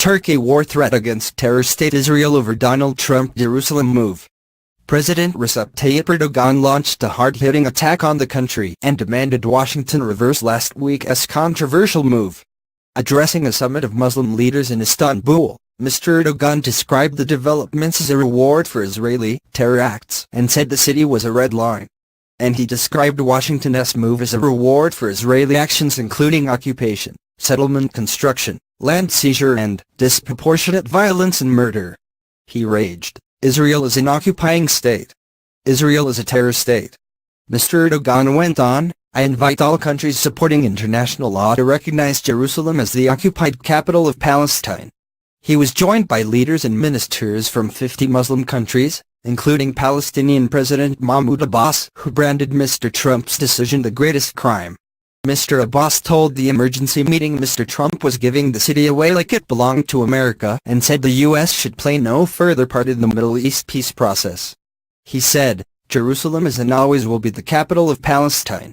Turkey war threat against terror state Israel over Donald Trump Jerusalem move. President Recep Tayyip Erdogan launched a hard-hitting attack on the country and demanded Washington reverse last week's controversial move. Addressing a summit of Muslim leaders in Istanbul, Mr. Erdogan described the developments as a reward for Israeli terror acts and said the city was a red line. And he described Washington's move as a reward for Israeli actions including occupation, settlement construction, land seizure and disproportionate violence and murder. He raged, "Israel is an occupying state. Israel is a terror state." Mr. Erdogan went on, "I invite all countries supporting international law to recognize Jerusalem as the occupied capital of Palestine." He was joined by leaders and ministers from 50 Muslim countries, including Palestinian President Mahmoud Abbas, who branded Mr. Trump's decision the greatest crime. Mr. Abbas told the emergency meeting Mr. Trump was giving the city away like it belonged to America and said the U.S. should play no further part in the Middle East peace process. He said, "Jerusalem is and always will be the capital of Palestine."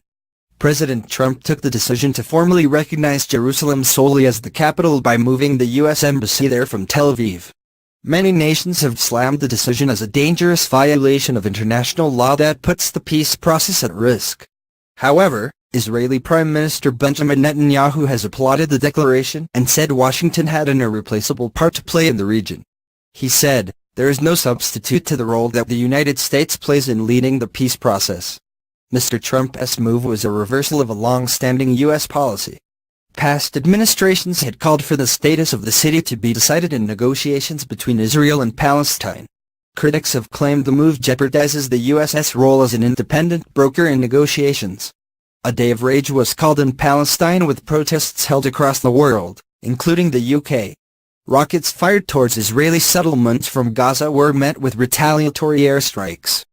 President Trump took the decision to formally recognize Jerusalem solely as the capital by moving the U.S. embassy there from Tel Aviv. Many nations have slammed the decision as a dangerous violation of international law that puts the peace process at risk. However, Israeli Prime Minister Benjamin Netanyahu has applauded the declaration and said Washington had an irreplaceable part to play in the region. He said, "There is no substitute to the role that the United States plays in leading the peace process." Mr. Trump's move was a reversal of a long-standing U.S. policy. Past administrations had called for the status of the city to be decided in negotiations between Israel and Palestine. Critics have claimed the move jeopardizes the U.S.'s role as an independent broker in negotiations. A day of rage was called in Palestine with protests held across the world, including the UK. Rockets fired towards Israeli settlements from Gaza were met with retaliatory airstrikes.